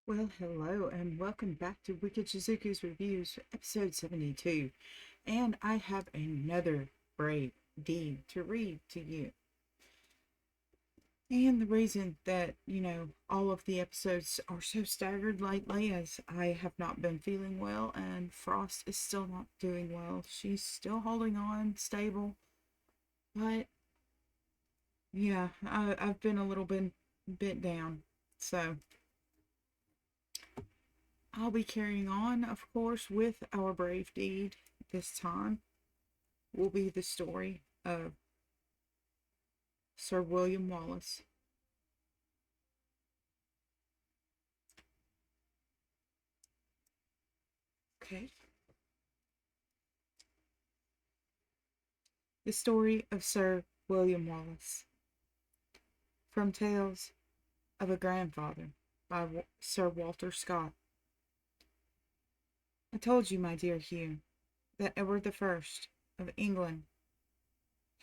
Well, hello, and welcome back to Wicked Shizuku's Reviews, episode 72. And I have another brave deed to read to you. And the reason that, all of the episodes are so staggered lately is I have not been feeling well, and Frost is still not doing well. She's still holding on, stable, but yeah, I've been a little bit down. So I'll be carrying on, of course, with our brave deed. This time will be the story of Sir William Wallace. Okay. The story of Sir William Wallace. From Tales of a Grandfather by Sir Walter Scott. I told you, my dear Hugh, that Edward the First of England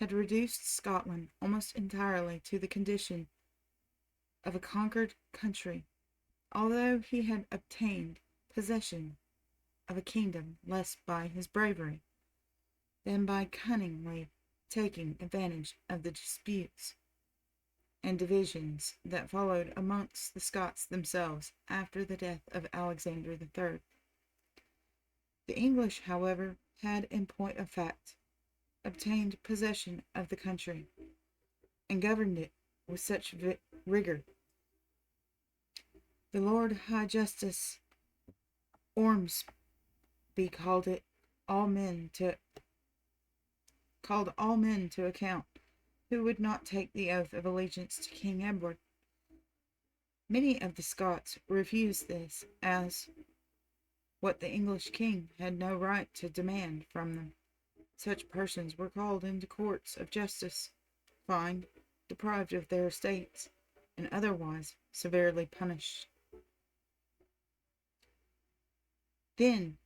had reduced Scotland almost entirely to the condition of a conquered country, although he had obtained possession of a kingdom less by his bravery than by cunningly taking advantage of the disputes and divisions that followed amongst the Scots themselves after the death of Alexander III. The English, however, had in point of fact obtained possession of the country and governed it with such rigor. The Lord High Justice Ormsby called all men to account who would not take the oath of allegiance to King Edward. Many of the Scots refused this, as what the English king had no right to demand from them. Such persons were called into courts of justice, fined, deprived of their estates, and otherwise severely punished. Then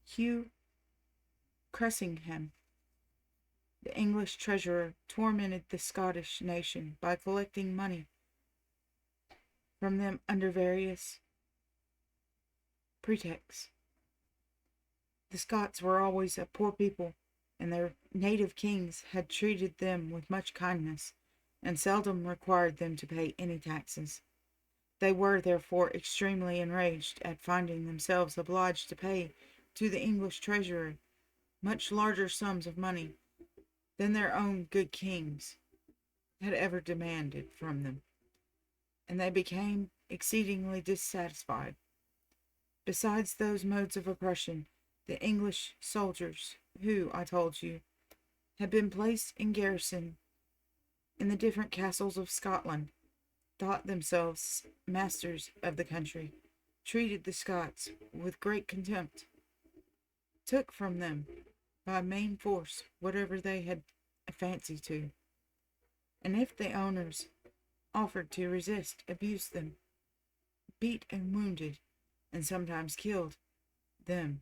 Hugh Cressingham, the English treasurer, tormented the Scottish nation by collecting money from them under various pretexts. The Scots were always a poor people, and their native kings had treated them with much kindness, and seldom required them to pay any taxes. They were, therefore, extremely enraged at finding themselves obliged to pay to the English treasury much larger sums of money than their own good kings had ever demanded from them, and they became exceedingly dissatisfied. Besides those modes of oppression, the English soldiers, who, I told you, had been placed in garrison in the different castles of Scotland, thought themselves masters of the country, treated the Scots with great contempt, took from them by main force whatever they had a fancy to, and if the owners offered to resist, abused them, beat and wounded, and sometimes killed them.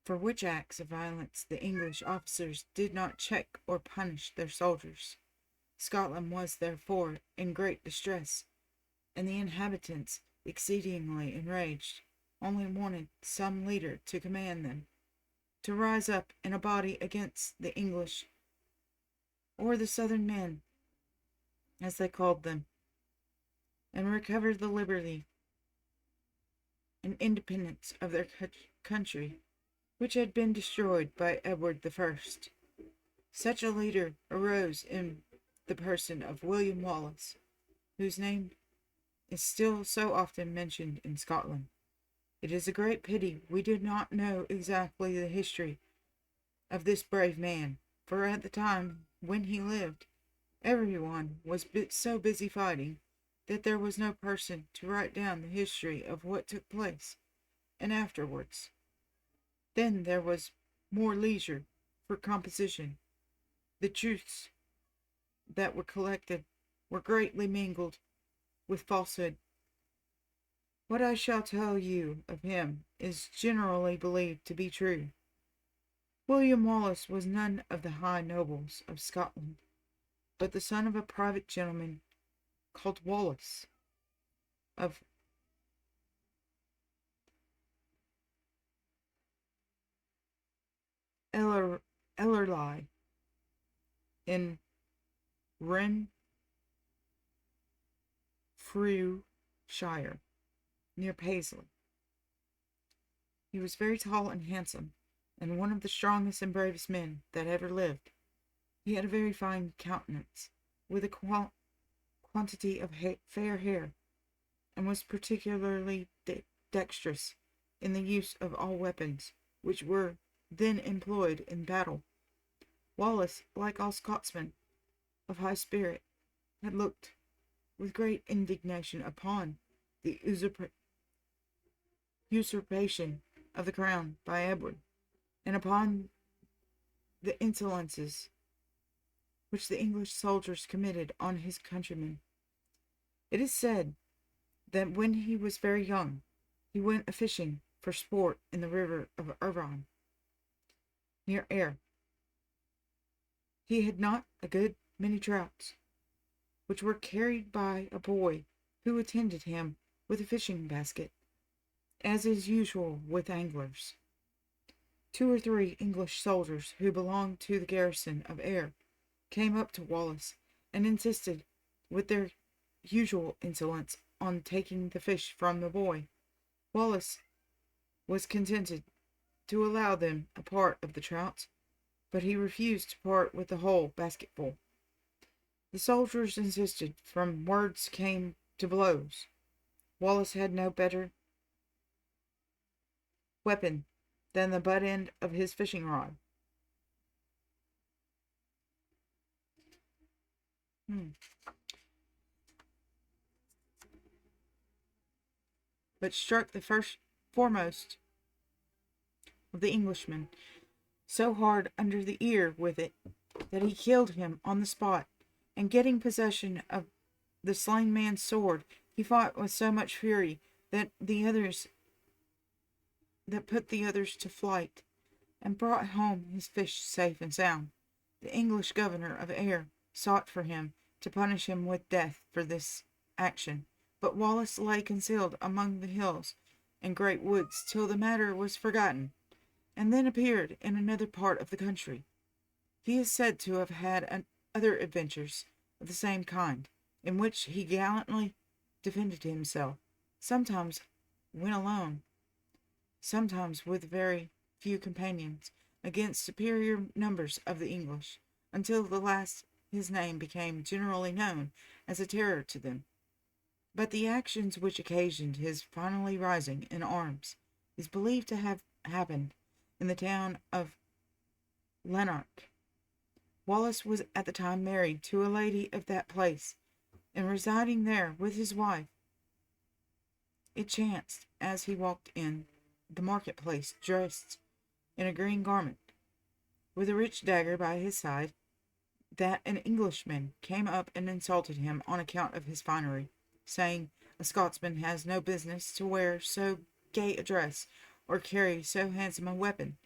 For which acts of violence the English officers did not check or punish their soldiers. Scotland was, therefore, in great distress, and the inhabitants, exceedingly enraged, only wanted some leader to command them, to rise up in a body against the English, or the Southern men, as they called them, and recover the liberty and independence of their country, which had been destroyed by Edward the First. Such a leader arose in the person of William Wallace, whose name is still so often mentioned in Scotland. It is a great pity we do not know exactly the history of this brave man, for at the time when he lived, everyone was so busy fighting that there was no person to write down the history of what took place, and afterwards. Then there was more leisure for composition. The truths that were collected were greatly mingled with falsehood. What I shall tell you of him is generally believed to be true. William Wallace was none of the high nobles of Scotland, but the son of a private gentleman called Wallace of Ellerly in Renfrewshire, near Paisley. He was very tall and handsome, and one of the strongest and bravest men that ever lived. He had a very fine countenance, with a quantity of fair hair, and was particularly dexterous in the use of all weapons which were then employed in battle. Wallace, like all Scotsmen of high spirit, had looked with great indignation upon the usurpation of the crown by Edward, and upon the insolences which the English soldiers committed on his countrymen. It is said that when he was very young, he went a fishing for sport in the river of Irvine, near Ayr. He had not a good many trouts, which were carried by a boy who attended him with a fishing basket, as is usual with anglers. 2 or 3 English soldiers who belonged to the garrison of Ayr came up to Wallace and insisted, with their usual insolence, on taking the fish from the boy. Wallace was contented to allow them a part of the trout, but he refused to part with the whole basketful. The soldiers insisted. From words came to blows. Wallace had no better weapon than the butt end of his fishing rod. But struck the foremost of the Englishmen so hard under the ear with it that he killed him on the spot, and getting possession of the slain man's sword, he fought with so much fury that put the others to flight, and brought home his fish safe and sound. The English governor of Ayr sought for him to punish him with death for this action, but Wallace lay concealed among the hills and great woods till the matter was forgotten, and then appeared in another part of the country. He is said to have had other adventures of the same kind, in which he gallantly defended himself, sometimes when alone, sometimes with very few companions, against superior numbers of the English, until the last his name became generally known as a terror to them. But the actions which occasioned his finally rising in arms is believed to have happened in the town of Lanark. Wallace was at the time married to a lady of that place, and residing there with his wife. It chanced, as he walked in the marketplace, dressed in a green garment, with a rich dagger by his side, that an Englishman came up and insulted him on account of his finery, saying, "A Scotsman has no business to wear so gay a dress, or carry so handsome a weapon."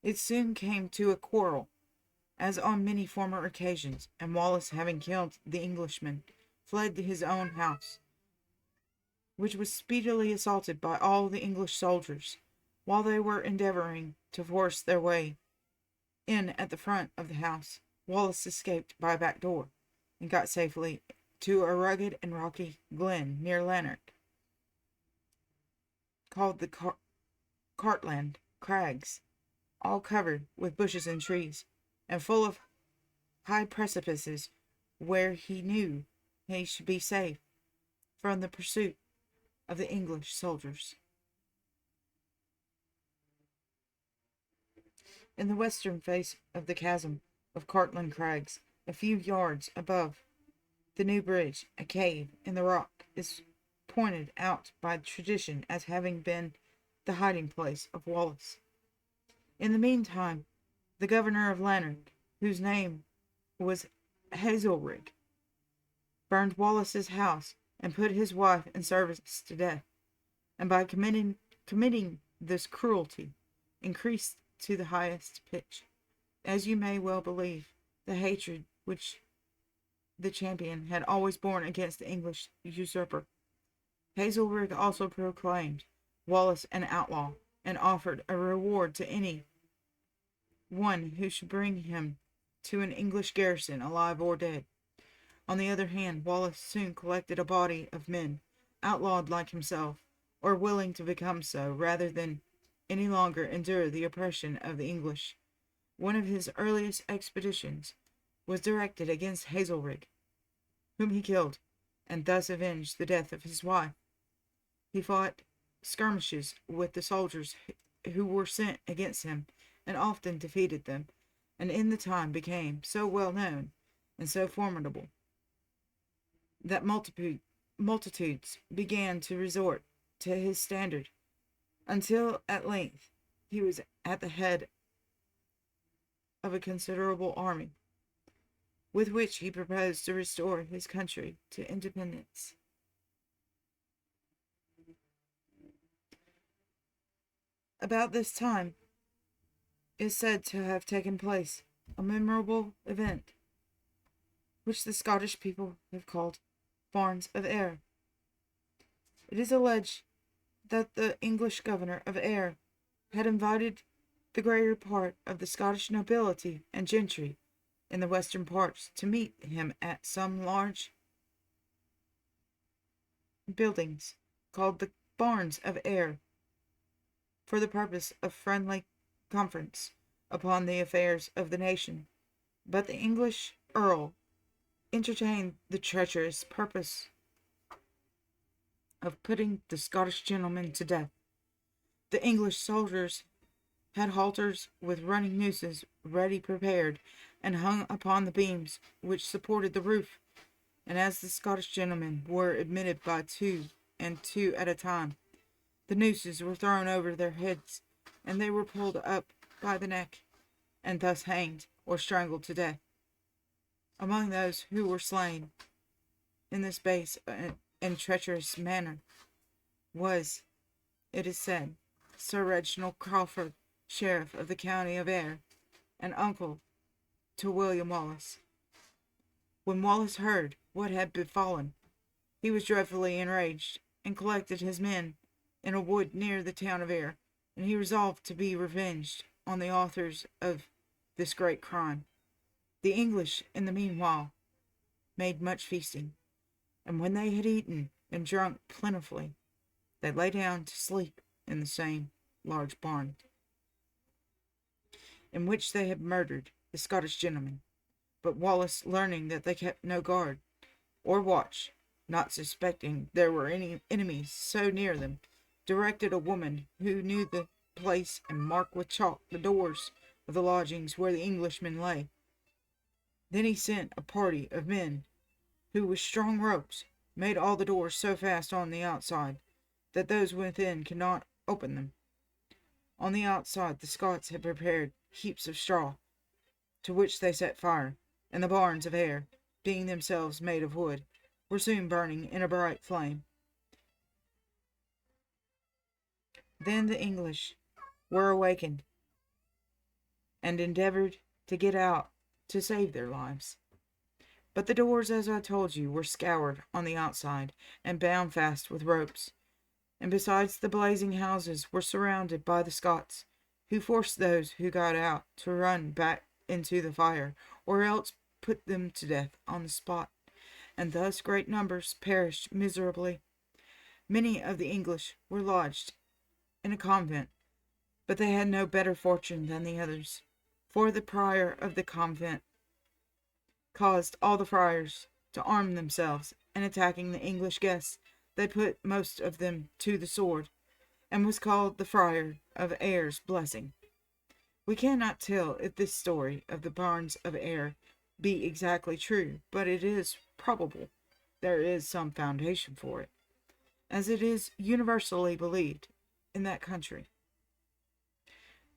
It soon came to a quarrel, as on many former occasions, and Wallace, having killed the Englishman, fled to his own house, which was speedily assaulted by all the English soldiers, while they were endeavoring to force their way in at the front of the house. Wallace escaped by a back door, and got safely to a rugged and rocky glen near Lanark, called the Cartland Crags, all covered with bushes and trees, and full of high precipices, where he knew he should be safe from the pursuit of the English soldiers. In the western face of the chasm of Cartland Crags, a few yards above the new bridge, a cave in the rock is pointed out by tradition as having been the hiding place of Wallace. In the meantime, the governor of Lanark, whose name was Hazelrig, burned Wallace's house and put his wife and servants to death, and by committing this cruelty, increased to the highest pitch, as you may well believe, the hatred which the champion had always borne against the English usurper. Hazelrig also proclaimed Wallace an outlaw, and offered a reward to any one who should bring him to an English garrison, alive or dead. On the other hand, Wallace soon collected a body of men, outlawed like himself, or willing to become so, rather than any longer endure the oppression of the English. One of his earliest expeditions was directed against Hazelrig, whom he killed, and thus avenged the death of his wife. He fought skirmishes with the soldiers who were sent against him, and often defeated them, and in the time became so well known and so formidable that multitudes began to resort to his standard, until at length he was at the head of a considerable army, with which he proposed to restore his country to independence. About this time is said to have taken place a memorable event, which the Scottish people have called Barns of Ayr. It is alleged that the English governor of Ayr had invited the greater part of the Scottish nobility and gentry in the western parts to meet him at some large buildings called the Barns of Ayr, for the purpose of friendly conference upon the affairs of the nation. But the English earl entertained the treacherous purpose of putting the Scottish gentleman to death. The English soldiers had halters with running nooses ready prepared, and hung upon the beams which supported the roof, and as the Scottish gentlemen were admitted by two and two at a time, the nooses were thrown over their heads, and they were pulled up by the neck, and thus hanged or strangled to death. Among those who were slain in this base and treacherous manner was, it is said, Sir Reginald Crawford, sheriff of the county of Ayr, and uncle to William Wallace. When Wallace heard what had befallen, he was dreadfully enraged, and collected his men in a wood near the town of Ayr, and he resolved to be revenged on the authors of this great crime. The English, in the meanwhile, made much feasting, and when they had eaten and drunk plentifully, they lay down to sleep in the same large barn, in which they had murdered the Scottish gentleman. But Wallace, learning that they kept no guard or watch, not suspecting there were any enemies so near them, directed a woman who knew the place and marked with chalk the doors of the lodgings where the Englishmen lay. Then he sent a party of men who with strong ropes made all the doors so fast on the outside that those within could not open them. On the outside the Scots had prepared heaps of straw, to which they set fire, and the barns of Ayr, being themselves made of wood, were soon burning in a bright flame. Then the English were awakened, and endeavored to get out to save their lives. But the doors, as I told you, were scoured on the outside, and bound fast with ropes, and besides the blazing houses were surrounded by the Scots, who forced those who got out to run back into the fire, or else put them to death on the spot, and thus great numbers perished miserably. Many of the English were lodged in a convent, but they had no better fortune than the others, for the prior of the convent caused all the friars to arm themselves, and attacking the English guests, they put most of them to the sword, and was called the Friar of Ayr's Blessing. We cannot tell if this story of the Barns of Ayr be exactly true, but it is probable there is some foundation for it, as it is universally believed in that country.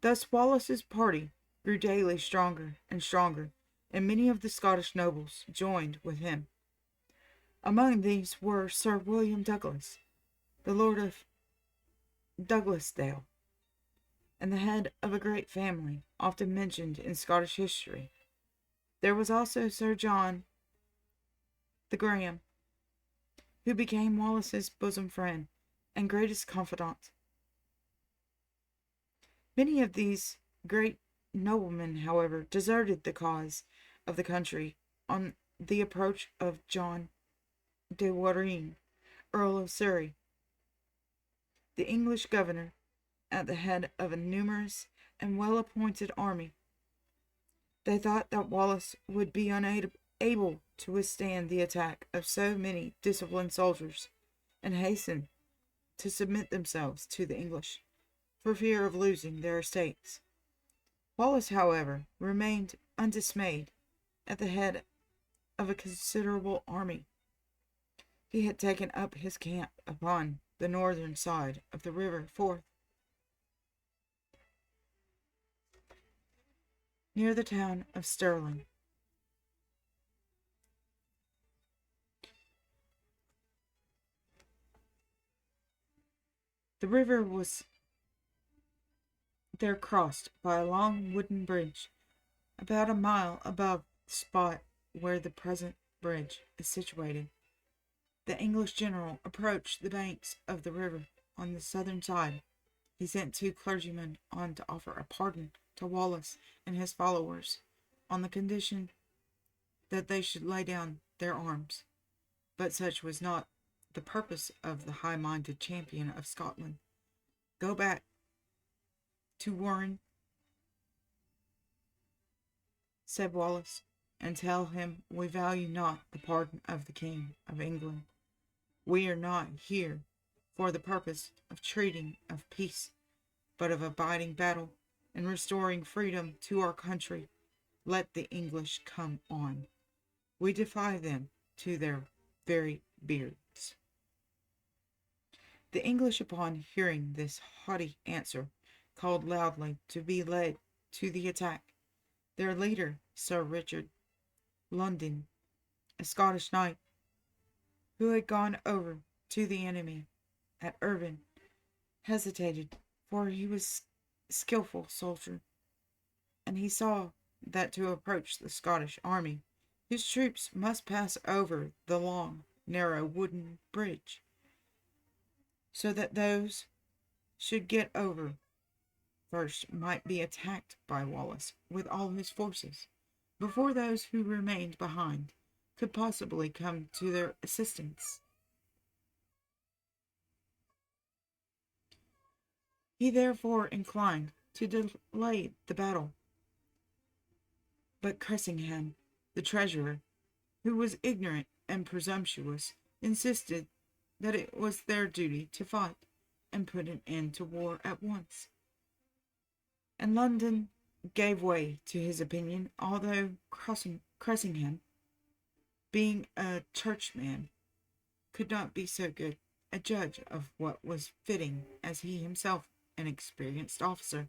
Thus Wallace's party grew daily stronger and stronger, and many of the Scottish nobles joined with him. Among these were Sir William Douglas, the Lord of Douglasdale, and the head of a great family often mentioned in Scottish history. There was also Sir John the Graham, who became Wallace's bosom friend and greatest confidant. Many of these great noblemen, however, deserted the cause of the country on the approach of John de Warenne, Earl of Surrey, the English governor, at the head of a numerous and well-appointed army. They thought that Wallace would be unable to withstand the attack of so many disciplined soldiers, and hastened to submit themselves to the English, for fear of losing their estates. Wallace, however, remained undismayed at the head of a considerable army. He had taken up his camp upon the northern side of the river Forth, near the town of Stirling. The river was there crossed by a long wooden bridge, about a mile above the spot where the present bridge is situated. The English general approached the banks of the river on the southern side. He sent 2 clergymen on to offer a pardon to Wallace and his followers, on the condition that they should lay down their arms. But such was not the purpose of the high-minded champion of Scotland. Go back to Warren, said Wallace, and tell him we value not the pardon of the King of England. We are not here for the purpose of treating of peace, but of abiding battle and restoring freedom to our country. Let the English come on. We defy them to their very beards. The English, upon hearing this haughty answer, called loudly to be led to the attack. Their leader, Sir Richard London, a Scottish knight, who had gone over to the enemy at Eothen, hesitated, for he was a skilful soldier, and he saw that to approach the Scottish army, his troops must pass over the long, narrow wooden bridge, so that those should get over first might be attacked by Wallace with all his forces, before those who remained behind could possibly come to their assistance. He therefore inclined to delay the battle. But Cressingham, the treasurer, who was ignorant and presumptuous, insisted that it was their duty to fight and put an end to war at once. And London gave way to his opinion, although Cressingham, being a churchman, could not be so good a judge of what was fitting as he himself an experienced officer.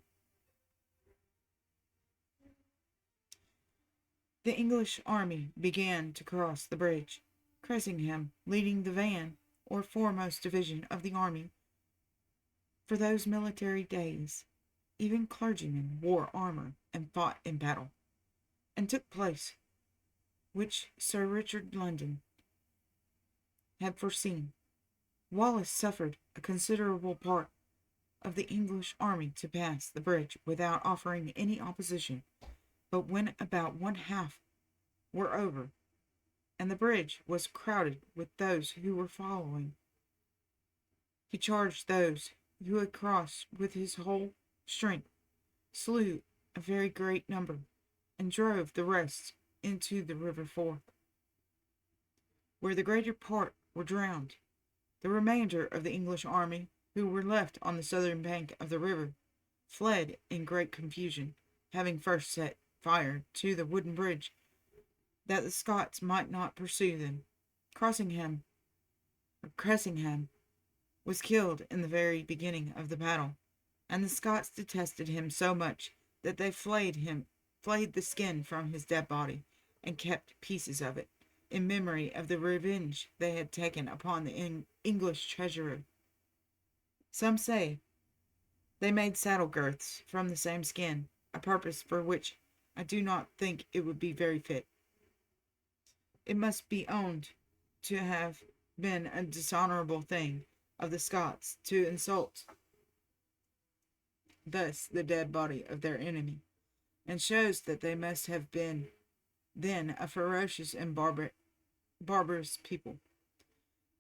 The English army began to cross the bridge, Cressingham leading the van or foremost division of the army. For those military days, even clergymen wore armor and fought in battle, and took place which Sir Richard London had foreseen. Wallace suffered a considerable part of the English army to pass the bridge without offering any opposition, but when about one half were over, and the bridge was crowded with those who were following, he charged those who had crossed with his whole strength, slew a very great number, and drove the rest into the river Forth, where the greater part were drowned. The remainder of the English army, who were left on the southern bank of the river, fled in great confusion, having first set fire to the wooden bridge, that the Scots might not pursue them. Cressingham was killed in the very beginning of the battle, and the Scots detested him so much that they flayed the skin from his dead body, and kept pieces of it, in memory of the revenge they had taken upon the English treasurer. Some say they made saddle girths from the same skin, a purpose for which I do not think it would be very fit. It must be owned to have been a dishonorable thing of the Scots to insult thus the dead body of their enemy, and shows that they must have been then a ferocious and barbarous people.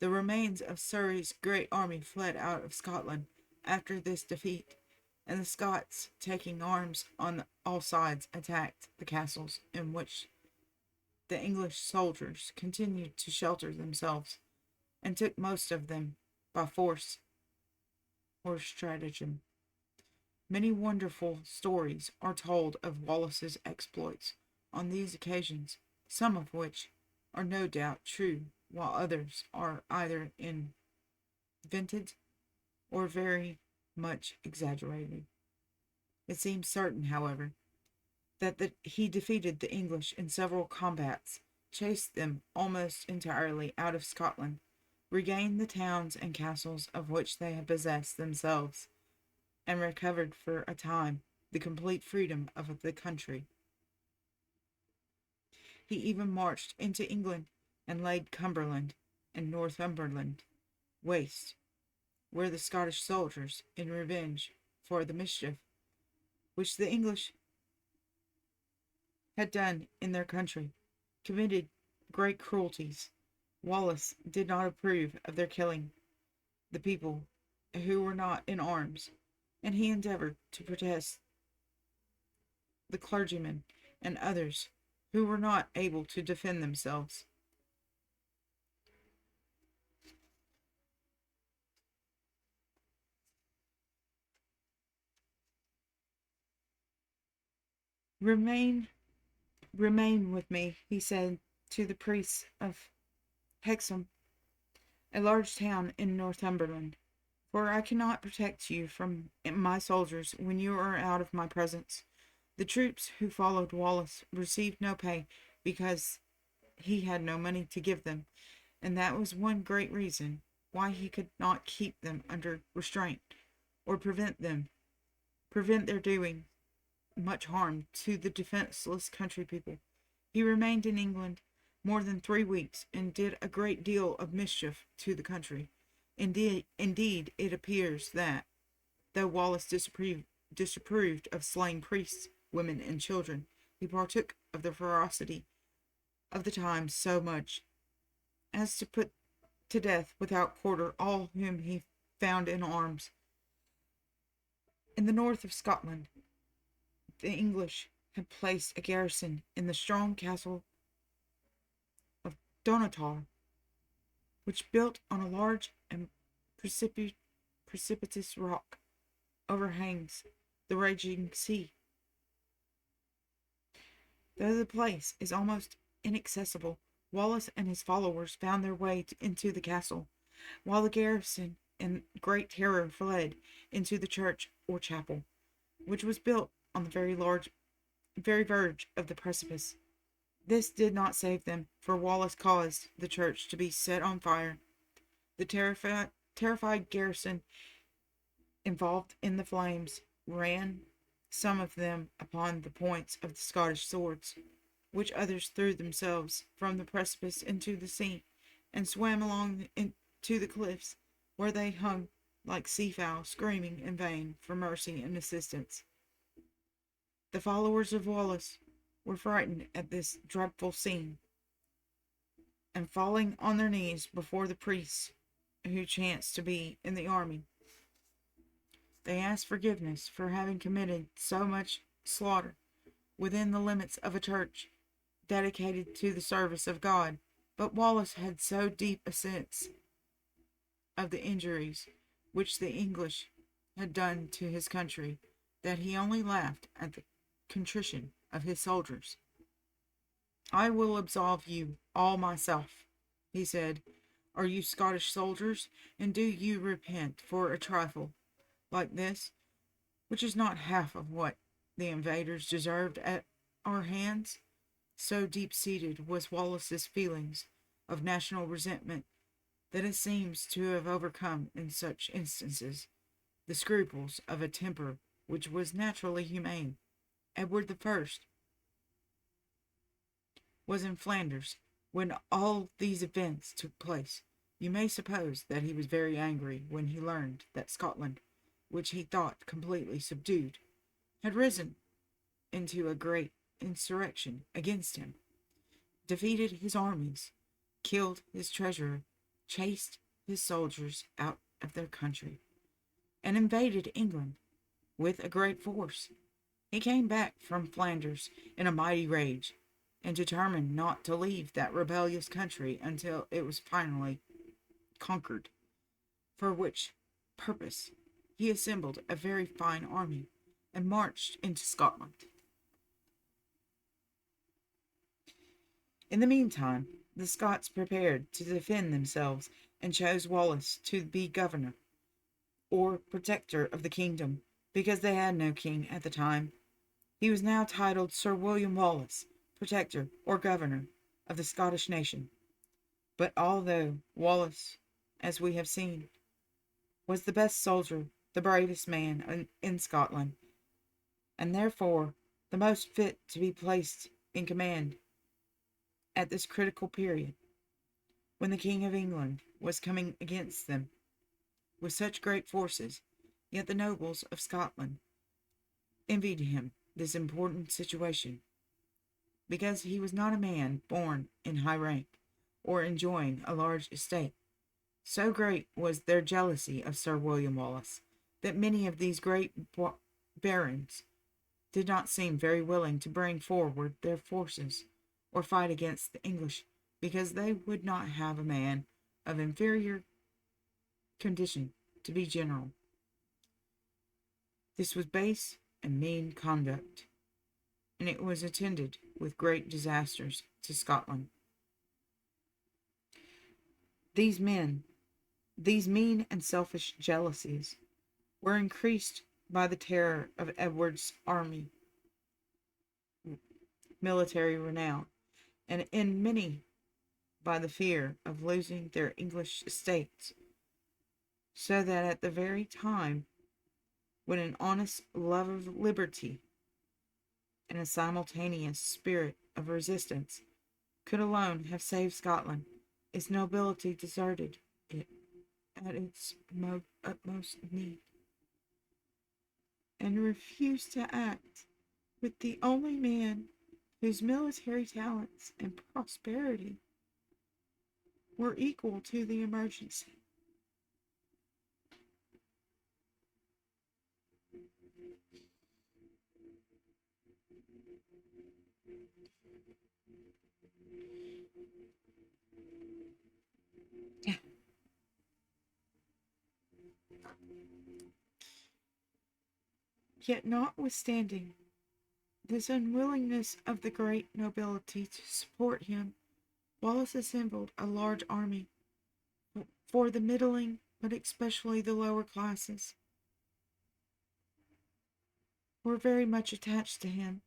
The remains of Surrey's great army fled out of Scotland after this defeat, and the Scots, taking arms on all sides, attacked the castles in which the English soldiers continued to shelter themselves, and took most of them by force or stratagem. Many wonderful stories are told of Wallace's exploits on these occasions, some of which are no doubt true, while others are either invented or very much exaggerated. It seems certain, however, that he defeated the English in several combats, chased them almost entirely out of Scotland, regained the towns and castles of which they had possessed themselves, and recovered for a time the complete freedom of the country. He even marched into England and laid Cumberland and Northumberland waste, where the Scottish soldiers, in revenge for the mischief which the English had done in their country, committed great cruelties. Wallace did not approve of their killing the people who were not in arms, and he endeavored to protect the clergymen and others who were not able to defend themselves. Remain, remain with me, he said to the priests of Hexham, a large town in Northumberland, for I cannot protect you from my soldiers when you are out of my presence. The troops who followed Wallace received no pay because he had no money to give them, and that was one great reason why he could not keep them under restraint or prevent their doing much harm to the defenseless country people. He remained in England more than 3 weeks and did a great deal of mischief to the country. Indeed, it appears that, though Wallace disapproved of slaying priests, women, and children, he partook of the ferocity of the times so much as to put to death without quarter all whom he found in arms. In the north of Scotland, the English had placed a garrison in the strong castle of Donatar, which, built on a large and precipitous rock, overhangs the raging sea. Though the place is almost inaccessible, Wallace and his followers found their way into the castle, while the garrison in great terror fled into the church or chapel, which was built on the very verge of the precipice. This did not save them, for Wallace caused the church to be set on fire. The terrified garrison involved in the flames ran, some of them upon the points of the Scottish swords, which others threw themselves from the precipice into the sea, and swam along to the cliffs, where they hung like seafowl, screaming in vain for mercy and assistance. The followers of Wallace were frightened at this dreadful scene, and falling on their knees before the priests who chanced to be in the army, they asked forgiveness for having committed so much slaughter within the limits of a church dedicated to the service of God. But Wallace had so deep a sense of the injuries which the English had done to his country that he only laughed at the contrition of his soldiers. "I will absolve you all myself," he said. "Are you Scottish soldiers, and do you repent for a trifle like this, which is not half of what the invaders deserved at our hands?" So deep-seated was Wallace's feelings of national resentment that it seems to have overcome in such instances the scruples of a temper which was naturally humane. Edward I was in Flanders When all these events took place, you may suppose that he was very angry when he learned that Scotland, which he thought completely subdued, had risen into a great insurrection against him, defeated his armies, killed his treasurer, chased his soldiers out of their country, and invaded England with a great force. He came back from Flanders in a mighty rage, and determined not to leave that rebellious country until it was finally conquered, for which purpose he assembled a very fine army and marched into Scotland. In the meantime, the Scots prepared to defend themselves and chose Wallace to be governor or protector of the kingdom, because they had no king at the time. He was now titled Sir William Wallace, protector or governor of the Scottish nation. But although Wallace, as we have seen, was the best soldier, the bravest man in Scotland, and therefore the most fit to be placed in command at this critical period, when the King of England was coming against them with such great forces, yet the nobles of Scotland envied him this important situation, because he was not a man born in high rank or enjoying a large estate. So great was their jealousy of Sir William Wallace that many of these great barons did not seem very willing to bring forward their forces or fight against the English, because they would not have a man of inferior condition to be general. This was base and mean conduct, and it was attended with great disasters to Scotland. These mean and selfish jealousies were increased by the terror of Edward's army, military renown, and in many by the fear of losing their English estates, so that at the very time when an honest love of liberty and a simultaneous spirit of resistance could alone have saved Scotland, its nobility deserted it at its utmost need, and refused to act with the only man whose military talents and prosperity were equal to the emergency. Yet notwithstanding this unwillingness of the great nobility to support him, Wallace assembled a large army for the middling, but especially the lower classes, were very much attached to him.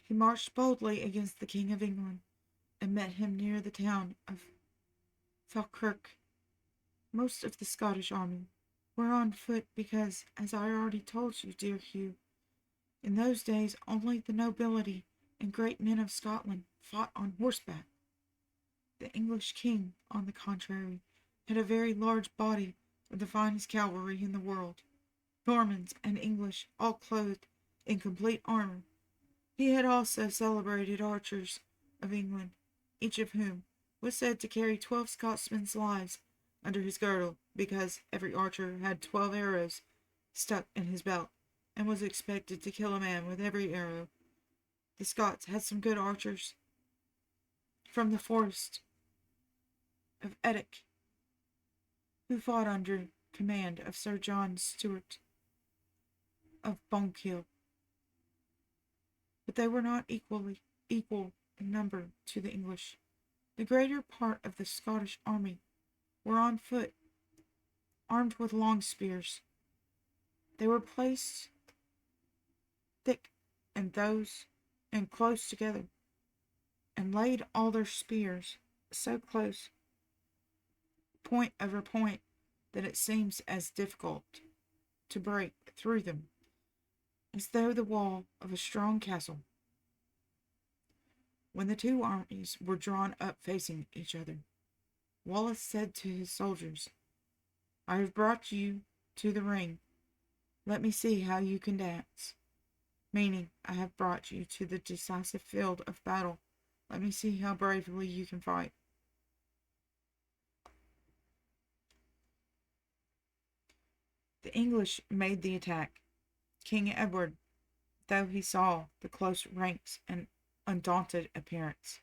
He marched boldly against the King of England, and met him near the town of Falkirk. Most of the Scottish army were on foot because, as I already told you, dear Hugh, in those days only the nobility and great men of Scotland fought on horseback. The English king, on the contrary, had a very large body of the finest cavalry in the world, Normans and English, all clothed in complete armor. He had also celebrated archers of England, each of whom was said to carry 12 Scotsmen's lives under his girdle, because every archer had 12 arrows stuck in his belt, and was expected to kill a man with every arrow. The Scots had some good archers from the forest of Ettrick, who fought under command of Sir John Stewart of Bunkill, but they were not equal in number to the English. The greater part of the Scottish army were on foot, armed with long spears. They were placed thick and close together, and laid all their spears so close, point over point, that it seems as difficult to break through them as though the wall of a strong castle When the two armies were drawn up facing each other, Wallace said to his soldiers, "I have brought you to the ring. Let me see how you can dance." Meaning, I have brought you to the decisive field of battle. Let me see how bravely you can fight. The English made the attack. King Edward, though he saw the close ranks and undaunted appearance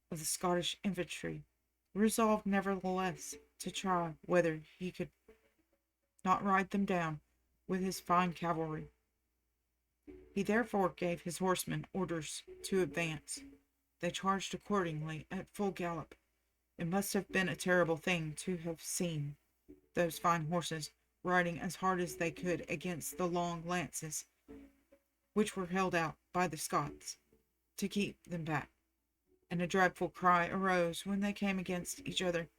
of the Scottish infantry, resolved nevertheless to try whether he could not ride them down with his fine cavalry. He therefore gave his horsemen orders to advance. They charged accordingly at full gallop. It must have been a terrible thing to have seen those fine horses riding as hard as they could against the long lances which were held out by the Scots to keep them back, and a dreadful cry arose when they came against each other.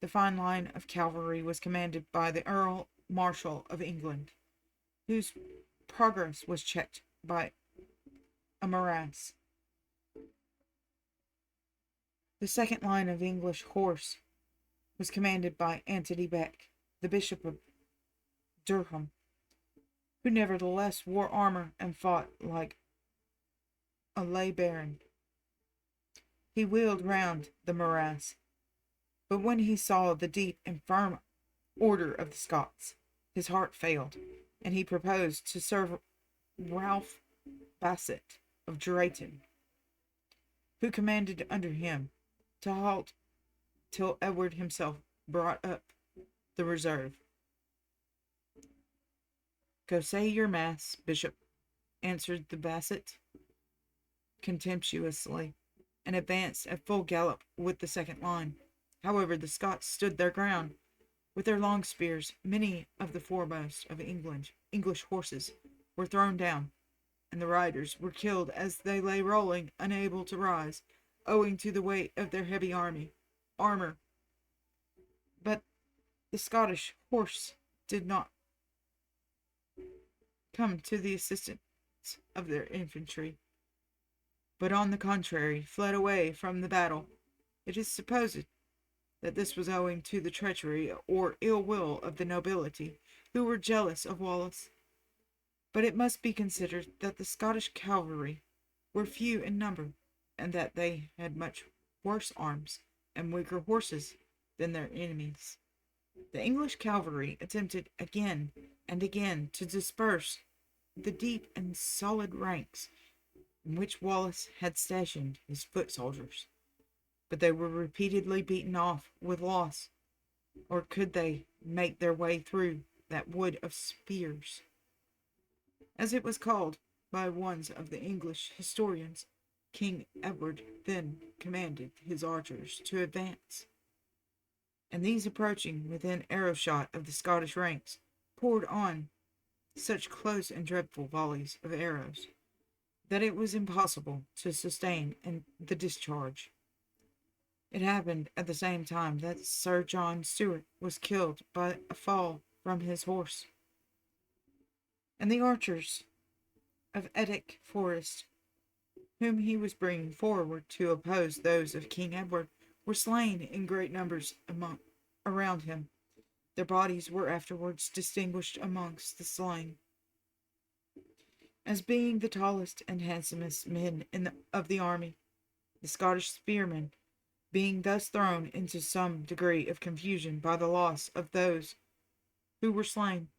The fine line of cavalry was commanded by the Earl Marshal of England, whose progress was checked by a morass. The second line of English horse was commanded by Anthony Beck, the Bishop of Durham, who nevertheless wore armor and fought like a lay baron. He wheeled round the morass, but when he saw the deep and firm order of the Scots, his heart failed, and he proposed to serve Ralph Basset of Drayton, who commanded under him, to halt till Edward himself brought up the reserve. "Go say your mass, Bishop," answered the Basset contemptuously, and advanced at full gallop with the second line. However, the Scots stood their ground. With their long spears, many of the foremost of English horses were thrown down, and the riders were killed as they lay rolling, unable to rise, owing to the weight of their heavy armor. But the Scottish horse did not come to the assistance of their infantry, but on the contrary fled away from the battle. It is supposed that this was owing to the treachery or ill will of the nobility, who were jealous of Wallace. But it must be considered that the Scottish cavalry were few in number, and that they had much worse arms and weaker horses than their enemies. The English cavalry attempted again and again to disperse the deep and solid ranks in which Wallace had stationed his foot soldiers, but they were repeatedly beaten off with loss, or could they make their way through that wood of spears, as it was called by one of the English historians. King Edward then commanded his archers to advance, and these, approaching within arrow-shot of the Scottish ranks, poured on such close and dreadful volleys of arrows that it was impossible to sustain the discharge. It happened at the same time that Sir John Stuart was killed by a fall from his horse, and the archers of Ettrick Forest, whom he was bringing forward to oppose those of King Edward, were slain in great numbers around him. Their bodies were afterwards distinguished amongst the slain as being the tallest and handsomest men of the army. The Scottish spearmen, being thus thrown into some degree of confusion by the loss of those who were slain,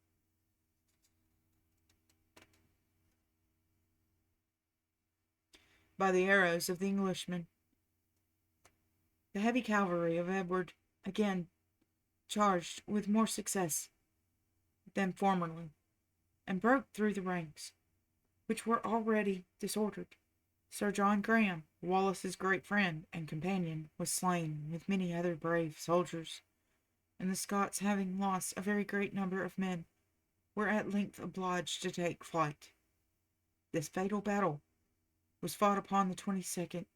by the arrows of the Englishmen, the heavy cavalry of Edward again charged with more success than formerly, and broke through the ranks, which were already disordered. Sir John Graham, Wallace's great friend and companion, was slain with many other brave soldiers, and the Scots, having lost a very great number of men, were at length obliged to take flight. This fatal battle was fought upon the 22nd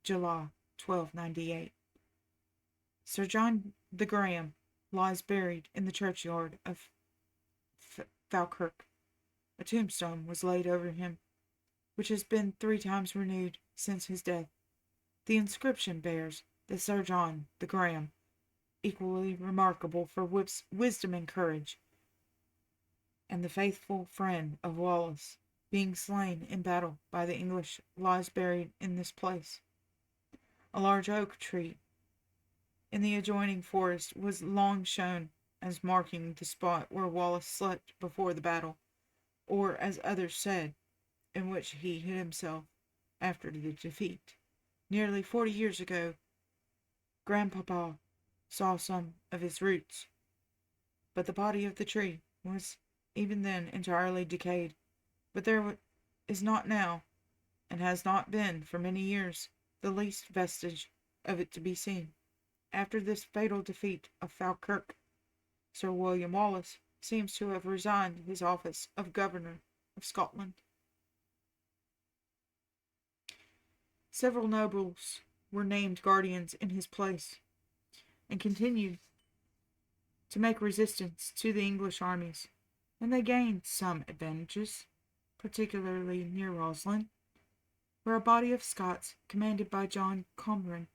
July, 1298. Sir John the Graham lies buried in the churchyard of Falkirk. A tombstone was laid over him, which has been 3 times renewed since his death. The inscription bears that Sir John the Graham, equally remarkable for wisdom and courage, and the faithful friend of Wallace, being slain in battle by the English, lies buried in this place. A large oak tree in the adjoining forest was long shown as marking the spot where Wallace slept before the battle, or, as others said, in which he hid himself after the defeat. Nearly 40 years ago, Grandpapa saw some of its roots, but the body of the tree was even then entirely decayed. But there is not now, and has not been for many years, the least vestige of it to be seen. After this fatal defeat of Falkirk, Sir William Wallace seems to have resigned his office of Governor of Scotland. Several nobles were named guardians in his place, and continued to make resistance to the English armies, and they gained some advantages, particularly near Roslin, where a body of Scots, commanded by John Comran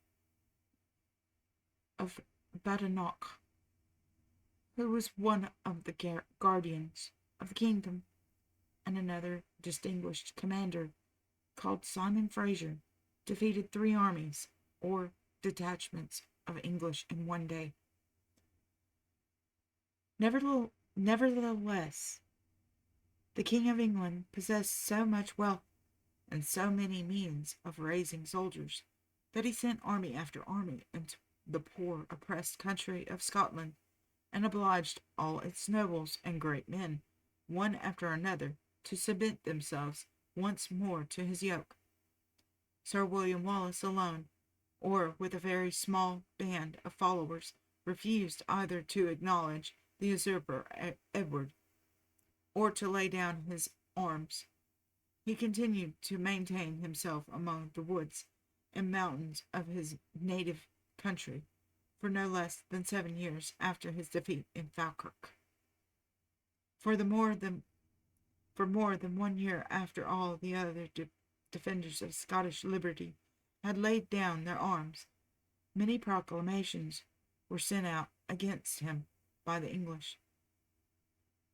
of Badenoch, who was one of the guardians of the kingdom, and another distinguished commander called Simon Fraser, defeated 3 armies, or detachments, of English in one day. Nevertheless, the King of England possessed so much wealth and so many means of raising soldiers that he sent army after army into the poor, oppressed country of Scotland, and obliged all its nobles and great men, one after another, to submit themselves once more to his yoke. Sir William Wallace alone, or with a very small band of followers, refused either to acknowledge the usurper Edward, or to lay down his arms. He continued to maintain himself among the woods and mountains of his native country for no less than 7 years after his defeat in Falkirk. For more than 1 year after all the other defenders of Scottish liberty had laid down their arms, many proclamations were sent out against him by the English,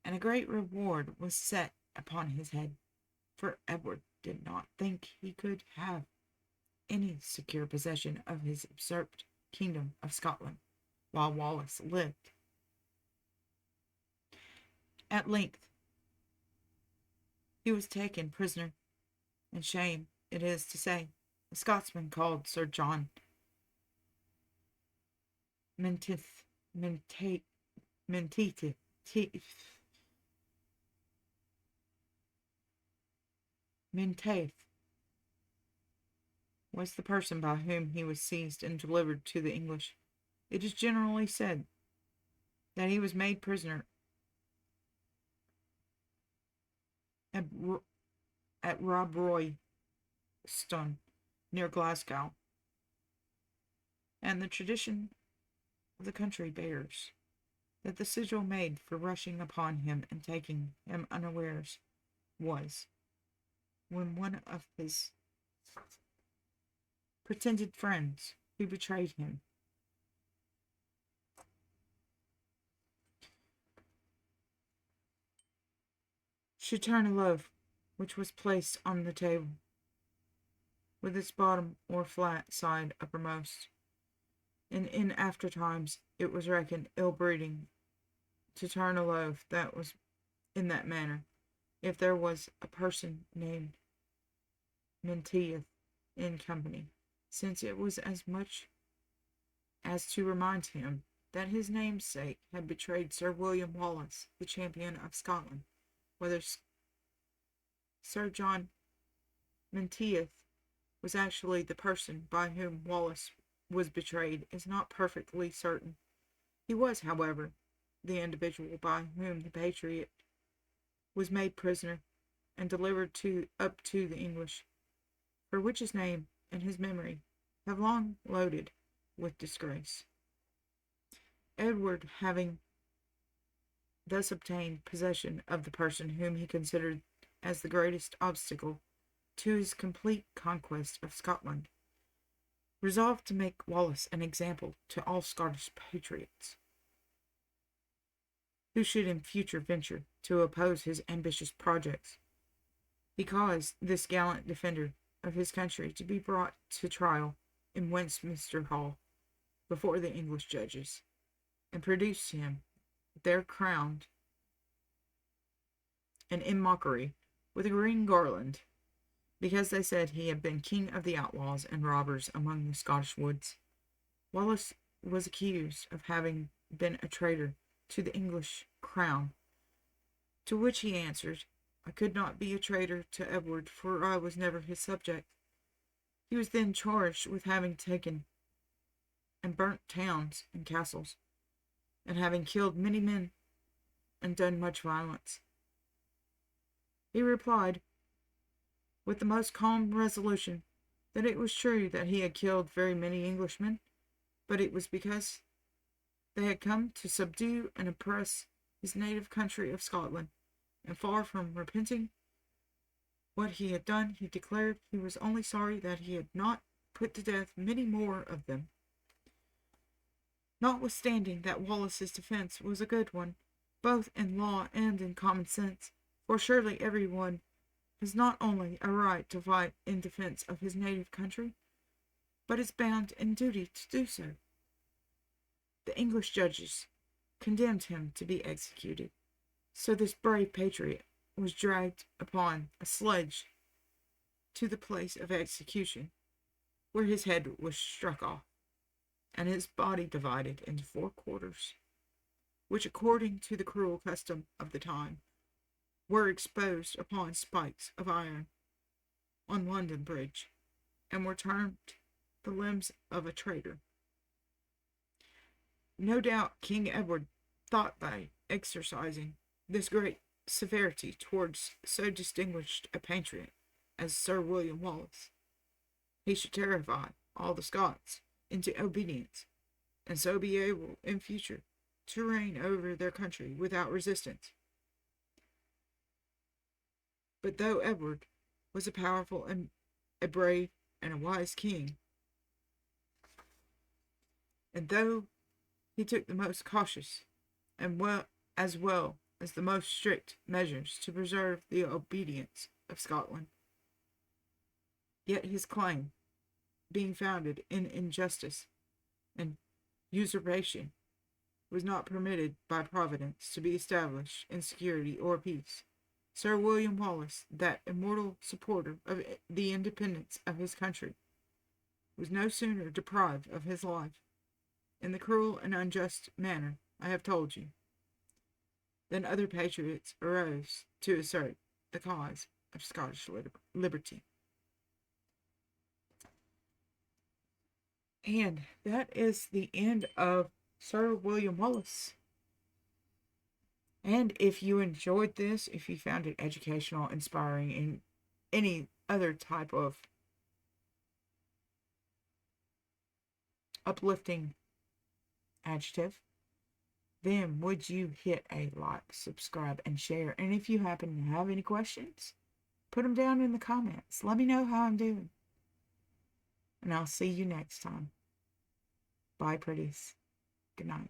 and a great reward was set upon his head, for Edward did not think he could have any secure possession of his usurped kingdom of Scotland while Wallace lived. At length he was taken prisoner, and shame it is to say, a Scotsman called Sir John Menteith was the person by whom he was seized and delivered to the English. It is generally said that he was made prisoner at Robroyston, near Glasgow, and the tradition of the country bears that the sigil made for rushing upon him and taking him unawares was, when one of his pretended friends who betrayed him should turn a loaf which was placed on the table, with its bottom or flat side uppermost, and in after times it was reckoned ill-breeding to turn a loaf that was in that manner, if there was a person named Menteith in company, since it was as much as to remind him that his namesake had betrayed Sir William Wallace, the champion of Scotland. Whether Sir John Menteith was actually the person by whom Wallace was betrayed is not perfectly certain. He was, however, the individual by whom the patriot was made prisoner and delivered up to the English, for which his name and his memory have long loaded with disgrace. Edward, having thus obtained possession of the person whom he considered as the greatest obstacle to his complete conquest of Scotland, resolved to make Wallace an example to all Scottish patriots who should in future venture to oppose his ambitious projects. He caused this gallant defender of his country to be brought to trial in Westminster Hall before the English judges, and produced him there crowned and in mockery with a green garland, because they said he had been king of the outlaws and robbers among the Scottish woods. Wallace was accused of having been a traitor to the English crown, to which he answered, I could not be a traitor to Edward, for I was never his subject. He was then charged with having taken and burnt towns and castles, and having killed many men and done much violence. He replied, with the most calm resolution, that it was true that he had killed very many Englishmen, but it was because they had come to subdue and oppress his native country of Scotland, and far from repenting what he had done, he declared he was only sorry that he had not put to death many more of them. Notwithstanding that Wallace's defense was a good one, both in law and in common sense, for surely everyone has not only a right to fight in defense of his native country, but is bound in duty to do so. The English judges condemned him to be executed, so this brave patriot was dragged upon a sledge to the place of execution, where his head was struck off, and his body divided into 4 quarters, which, according to the cruel custom of the time, were exposed upon spikes of iron on London Bridge, and were termed the limbs of a traitor. No doubt King Edward thought by exercising this great severity towards so distinguished a patriot as Sir William Wallace, he should terrify all the Scots into obedience, and so be able in future to reign over their country without resistance. But though Edward was a powerful and a brave and a wise king, and though he took the most cautious and well as the most strict measures to preserve the obedience of Scotland, yet his claim, being founded in injustice and usurpation, was not permitted by Providence to be established in security or peace. Sir William Wallace, that immortal supporter of the independence of his country, was no sooner deprived of his life, in the cruel and unjust manner I have told you, than other patriots arose to assert the cause of Scottish liberty. And that is the end of Sir William Wallace. And if you enjoyed this, if you found it educational, inspiring, and any other type of uplifting adjective, then would you hit a like, subscribe, and share? And if you happen to have any questions, put them down in the comments. Let me know how I'm doing. And I'll see you next time. Bye, pretties. Good night.